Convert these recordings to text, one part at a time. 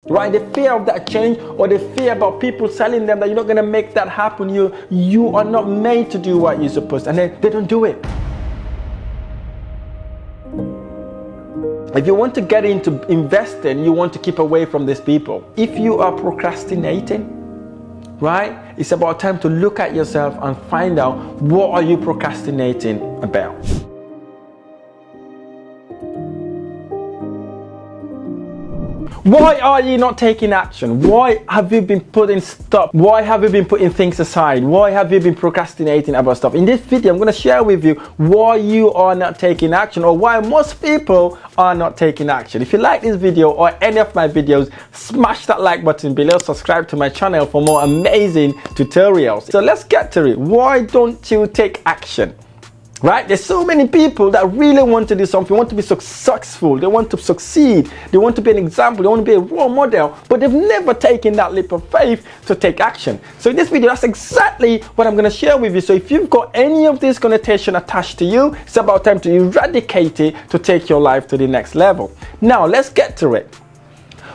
Right? The fear of that change, or the fear about people telling them that you're not going to make that happen. You are not made to do what you're supposed to, and then they don't do it. If you want to get into investing, you want to keep away from these people. If you are procrastinating, right, it's about time to look at yourself and find out, what are you procrastinating about? Why are you not taking action? Why have you been putting stop? Why have you been putting things aside? Why have you been procrastinating about stuff? In this video, I'm going to share with you why you are not taking action, or why most people are not taking action. If you like this video or any of my videos, smash that like button below, subscribe to my channel for more amazing tutorials. So let's get to it. Why don't you take action? Right? There's so many people that really want to do something, want to be successful, they want to succeed, they want to be an example, they want to be a role model, but they've never taken that leap of faith to take action. So in this video, that's exactly what I'm going to share with you. So if you've got any of this connotation attached to you, it's about time to eradicate it to take your life to the next level. Now, let's get to it.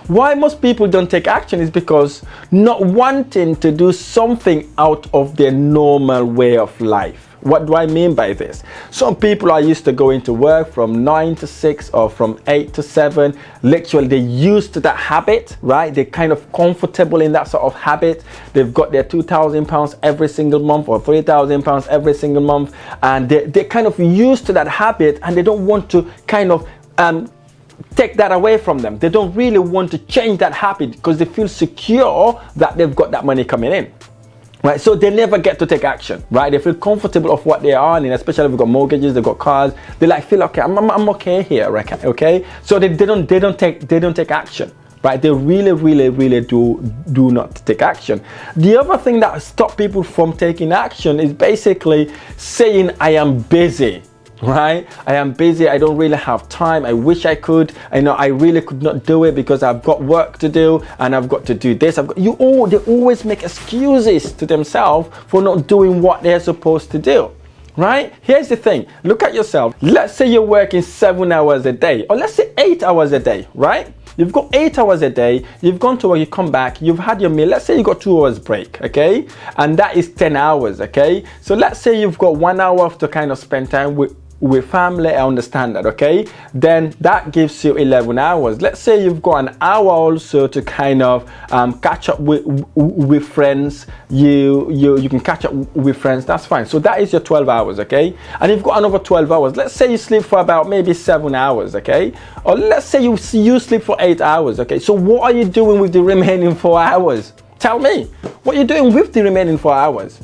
Why most people don't take action is because not wanting to do something out of their normal way of life. What do I mean by this? Some people are used to going to work from 9 to 6 or from 8 to 7. Literally, they're used to that habit, right? They're kind of comfortable in that sort of habit. They've got their £2,000 every single month or £3,000 every single month. And they're kind of used to that habit, and they don't want to kind of take that away from them. They don't really want to change that habit because they feel secure that they've got that money coming in. Right, so they never get to take action, right? They feel comfortable of what they are earning, especially if they've got mortgages, they've got cars. They like feel okay, I'm okay here, right? Okay. So they don't take action, right? They really do not take action. The other thing that stops people from taking action is basically saying, I am busy. Right? I am busy. I don't really have time. I wish I could. I know I really could not do it because I've got work to do and I've got to do this. They always make excuses to themselves for not doing what they're supposed to do. Right? Here's the thing. Look at yourself. Let's say you're working 7 hours a day, or let's say 8 hours a day, right? You've got 8 hours a day, you've gone to work, you come back, you've had your meal. Let's say you got 2 hours break, okay? And that is 10 hours, okay? So let's say you've got 1 hour to kind of spend time with family. I understand that, okay? Then that gives you 11 hours. Let's say you've got an hour also to kind of catch up with friends. You can catch up with friends, that's fine. So that is your 12 hours, okay? And you've got another 12 hours. Let's say you sleep for about maybe 7 hours, okay? Or let's say you sleep for 8 hours, okay? So what are you doing with the remaining 4 hours? Tell me, what are you doing with the remaining 4 hours?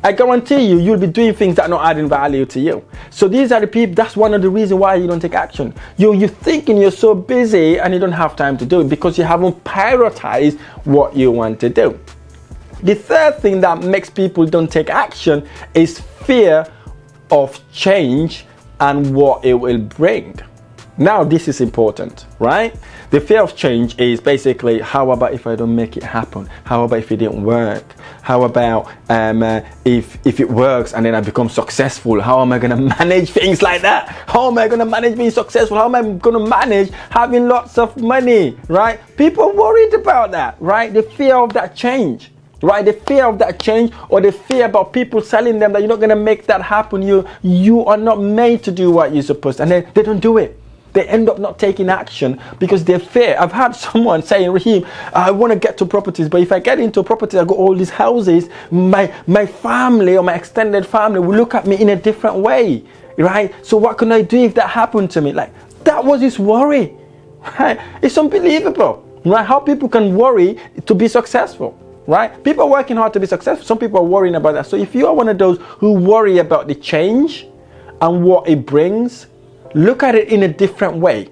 I guarantee you, you'll be doing things that are not adding value to you. So these are the people, that's one of the reasons why you don't take action. You're thinking you're so busy and you don't have time to do it because you haven't prioritized what you want to do. The third thing that makes people don't take action is fear of change and what it will bring. Now, this is important, right? The fear of change is basically, how about if I don't make it happen? How about if it didn't work? How about if it works and then I become successful? How am I going to manage things like that? How am I going to manage being successful? How am I going to manage having lots of money, right? People are worried about that, right? The fear of that change. Right, the fear of that change, or the fear about people telling them that you're not going to make that happen. You are not made to do what you're supposed to, and then they don't do it. They end up not taking action because they fear. I've had someone saying, Rahim, I want to get to properties, but if I get into properties, I got all these houses, my family or my extended family will look at me in a different way, right? So what can I do if that happened to me? Like, that was his worry, right? It's unbelievable, right? How people can worry to be successful. Right? People are working hard to be successful. Some people are worrying about that. So if you are one of those who worry about the change and what it brings, look at it in a different way.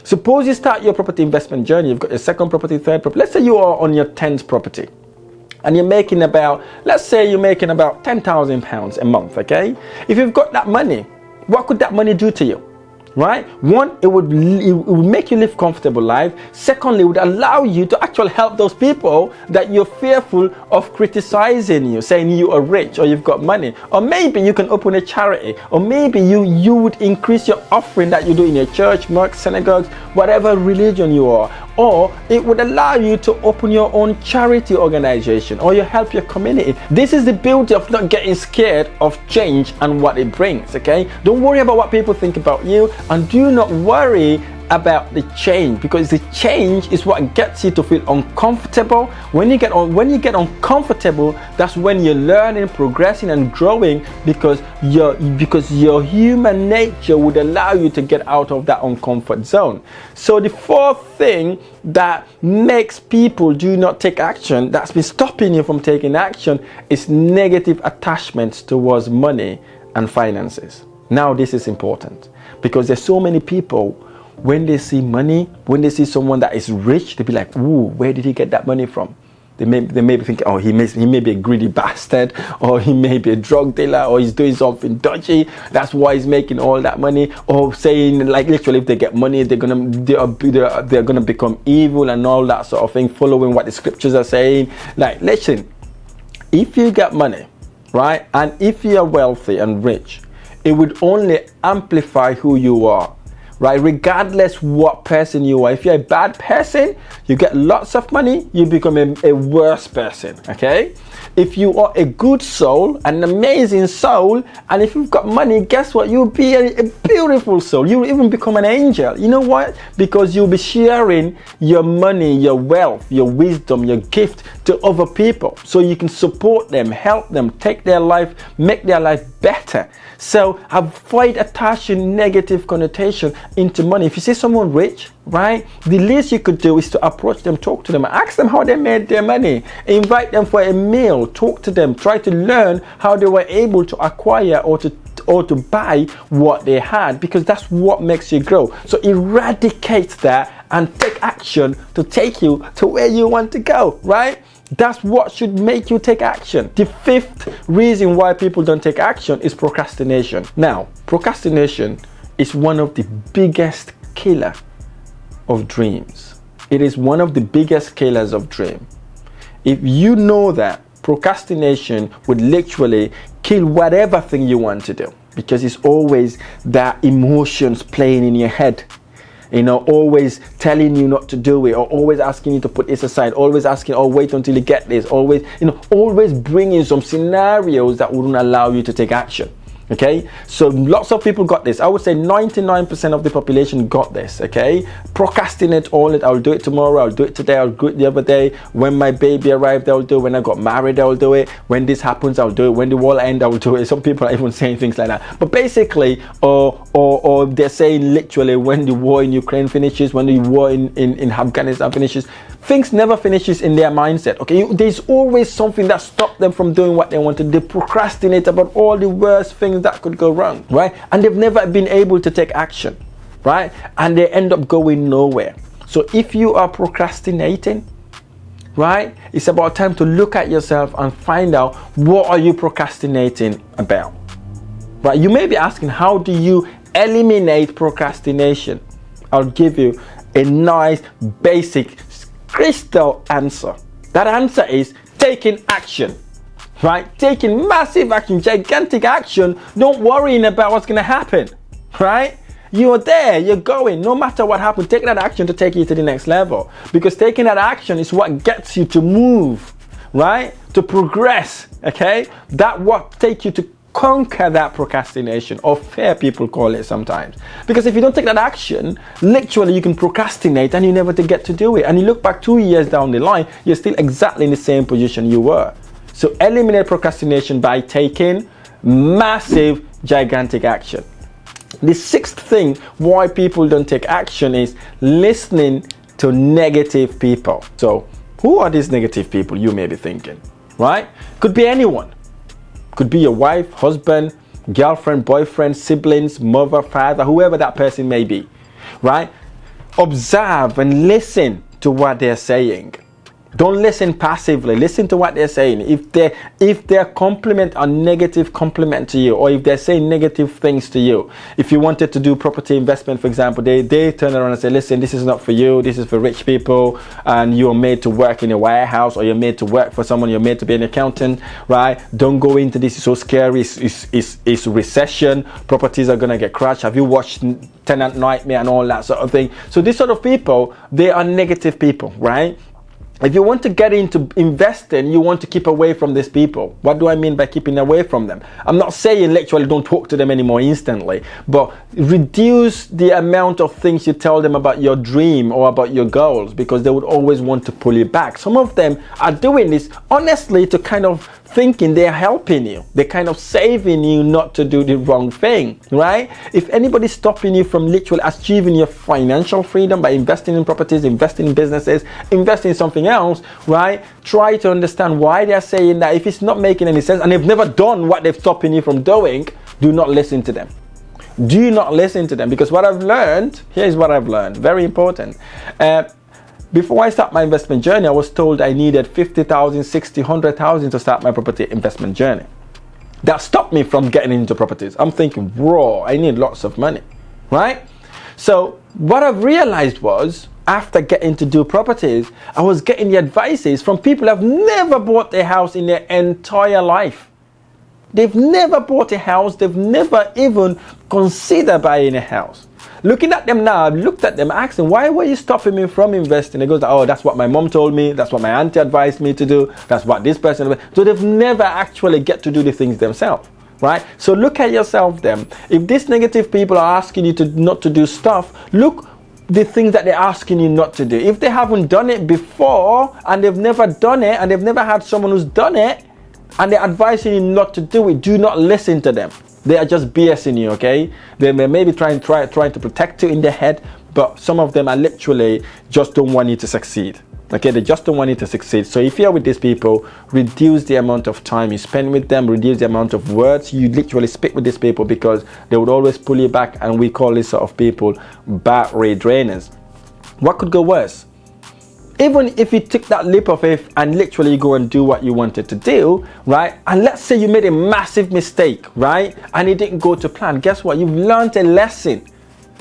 Suppose you start your property investment journey. You've got your second property, third property. Let's say you are on your 10th property and you're making about, let's say you're making about £10,000 a month, okay? If you've got that money, what could that money do to you? Right? One, it would make you live comfortable life. Secondly, it would allow you to actually help those people that you're fearful of criticizing you, saying you are rich or you've got money. Or maybe you can open a charity, or maybe you would increase your offering that you do in your church, mosque, synagogues, whatever religion you are. or it would allow you to open your own charity organization, or you help your community. This is the beauty of not getting scared of change and what it brings. Okay, don't worry about what people think about you, and do not worry about the change, because the change is what gets you to feel uncomfortable. When you get uncomfortable, that's when you're learning, progressing, and growing, because your human nature would allow you to get out of that uncomfort zone. So the fourth thing that makes people do not take action, that's been stopping you from taking action, is negative attachments towards money and finances. Now this is important, because there's so many people, when they see money, when they see someone that is rich, they be like, ooh, where did he get that money from? They may be thinking, oh, he may be a greedy bastard, or he may be a drug dealer, or he's doing something dodgy. That's why he's making all that money. Or saying, like, literally, if they get money, they're gonna become evil and all that sort of thing, following what the scriptures are saying. Like, listen, if you get money, right, and if you're wealthy and rich, it would only amplify who you are. Right, regardless what person you are. If you're a bad person, you get lots of money, you become a worse person. Okay, if you are a good soul, an amazing soul, and if you've got money, guess what? You'll be a beautiful soul. You'll even become an angel. You know what? Because you'll be sharing your money, your wealth, your wisdom, your gift to other people, so you can support them, help them, take their life, make their life better. So avoid attaching negative connotation into money. If you see someone rich, right, the least you could do is to approach them, talk to them, ask them how they made their money, invite them for a meal, talk to them, try to learn how they were able to acquire or to buy what they had, because that's what makes you grow. So eradicate that and take action to take you to where you want to go, right? That's what should make you take action. The fifth reason why people don't take action is procrastination. Now, procrastination is one of the biggest killer of dreams. It is one of the biggest killers of dream. If you know that, procrastination would literally kill whatever thing you want to do, because it's always that emotions playing in your head. You know, always telling you not to do it, or always asking you to put this aside, always asking, oh, wait until you get this, always, always bringing some scenarios that wouldn't allow you to take action. Okay, so lots of people got this. I would say 99% of the population got this. Okay, procrastinate all it. I'll do it tomorrow, I'll do it today, I'll do it the other day. When my baby arrived, I'll do it. When I got married, I'll do it. When this happens, I'll do it. When the war ends, I'll do it. Some people are even saying things like that. But basically, or they're saying literally, when the war in Ukraine finishes, when the war in Afghanistan finishes, things never finishes in their mindset. Okay, there's always something that stops them from doing what they want to do. They procrastinate about all the worst things that could go wrong, right? And they've never been able to take action, right? And they end up going nowhere. So if you are procrastinating, right, it's about time to look at yourself and find out, what are you procrastinating about, right? You may be asking, how do you eliminate procrastination? I'll give you a nice, basic, crystal answer. That answer is taking action. Right? Taking massive action, gigantic action, not worrying about what's going to happen. Right? You're there, you're going, no matter what happens, take that action to take you to the next level. Because taking that action is what gets you to move, right? To progress, okay? That what takes you to conquer that procrastination, or fear, people call it sometimes. Because if you don't take that action, literally you can procrastinate and you never get to do it. And you look back 2 years down the line, you're still exactly in the same position you were. So eliminate procrastination by taking massive, gigantic action. The sixth thing why people don't take action is listening to negative people. So who are these negative people, you may be thinking, right? Could be anyone. Could be your wife, husband, girlfriend, boyfriend, siblings, mother, father, whoever that person may be, right? Observe and listen to what they're saying. Don't listen passively. Listen to what they're saying. If their compliment are negative compliment to you, or if they're saying negative things to you, if you wanted to do property investment, for example, they turn around and say, listen, this is not for you, this is for rich people, and you're made to work in a warehouse, or you're made to work for someone, you're made to be an accountant, right? Don't go into this, it's so scary, it's recession, properties are gonna get crashed. Have you watched Tenant Nightmare and all that sort of thing? So these sort of people, they are negative people, right? If you want to get into investing, you want to keep away from these people. What do I mean by keeping away from them? I'm not saying literally don't talk to them anymore instantly, but reduce the amount of things you tell them about your dream or about your goals, because they would always want to pull you back. Some of them are doing this honestly to kind of thinking they're helping you. They're kind of saving you not to do the wrong thing, right? If anybody's stopping you from literally achieving your financial freedom by investing in properties, investing in businesses, investing in something else, right? Try to understand why they're saying that. If it's not making any sense and they've never done what they're stopping you from doing, do not listen to them. Do not listen to them, because what I've learned, here's what I've learned, very important. Before I start my investment journey, I was told I needed 50,000, 60, 100,000 to start my property investment journey. That stopped me from getting into properties. I'm thinking, bro, I need lots of money, right? So what I've realized was, after getting to do properties, I was getting the advices from people who have never bought a house in their entire life. They've never bought a house. They've never even considered buying a house. Looking at them now, I've looked at them, asked them, why were you stopping me from investing? It goes, oh, that's what my mom told me. That's what my auntie advised me to do. That's what this person. So they've never actually get to do the things themselves, right? So look at yourself then. If these negative people are asking you to not to do stuff, look the things that they're asking you not to do. If they haven't done it before and they've never done it and they've never had someone who's done it and they're advising you not to do it, do not listen to them. They are just BSing you, okay? They may be trying to protect you in their head, but some of them are literally just don't want you to succeed. Okay, they just don't want you to succeed. So if you're with these people, reduce the amount of time you spend with them, reduce the amount of words you literally speak with these people, because they would always pull you back, and we call this sort of people battery drainers. What could go worse? Even if you took that leap of faith and literally go and do what you wanted to do, right? And let's say you made a massive mistake, right? And it didn't go to plan. Guess what? You've learned a lesson.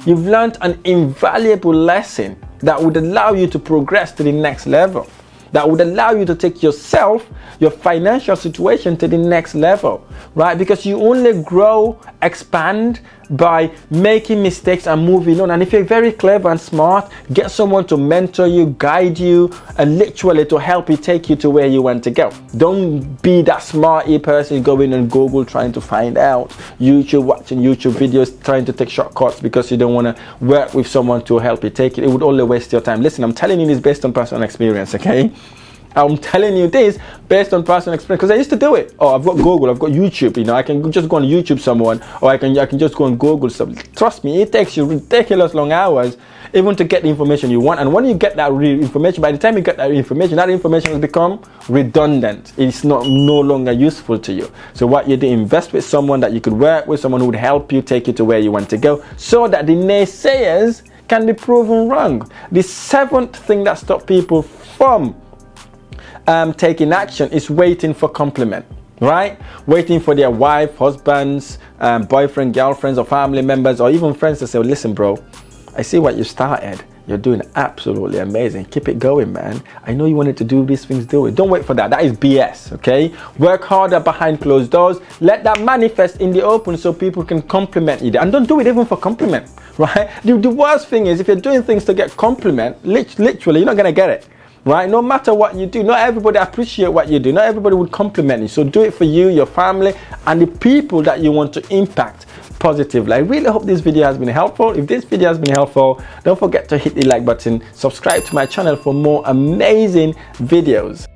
You've learned an invaluable lesson that would allow you to progress to the next level. That would allow you to take yourself, your financial situation to the next level, right? Because you only grow, expand by making mistakes and moving on. And if you're very clever and smart, get someone to mentor you, guide you, and literally to help you take you to where you want to go. Don't be that smarty person going on Google trying to find out, YouTube, watching YouTube videos, trying to take shortcuts because you don't want to work with someone to help you take it. It would only waste your time. Listen, I'm telling you this based on personal experience, okay? I'm telling you this based on personal experience, because I used to do it. Oh, I've got Google, I've got YouTube, you know, I can just go on YouTube someone, or I can just go on Google something. Trust me, it takes you ridiculous long hours even to get the information you want. And when you get that information, by the time you get that information has become redundant. It's no longer useful to you. So what you do, invest with someone that you could work with, someone who would help you take you to where you want to go, so that the naysayers can be proven wrong. The seventh thing that stops people from taking action is waiting for compliment, right? Waiting for their wife, husbands, boyfriend, girlfriends, or family members, or even friends to say, listen, bro, I see what you started. You're doing absolutely amazing. Keep it going, man. I know you wanted to do these things, do it. Don't wait for that. That is BS, okay? Work harder behind closed doors. Let that manifest in the open so people can compliment you. And don't do it even for compliment, right? The worst thing is, if you're doing things to get compliment, literally, you're not going to get it. Right? No matter what you do, not everybody appreciate what you do. Not everybody would compliment you. So do it for you, your family, and the people that you want to impact positively. I really hope this video has been helpful. If this video has been helpful, don't forget to hit the like button, subscribe to my channel for more amazing videos.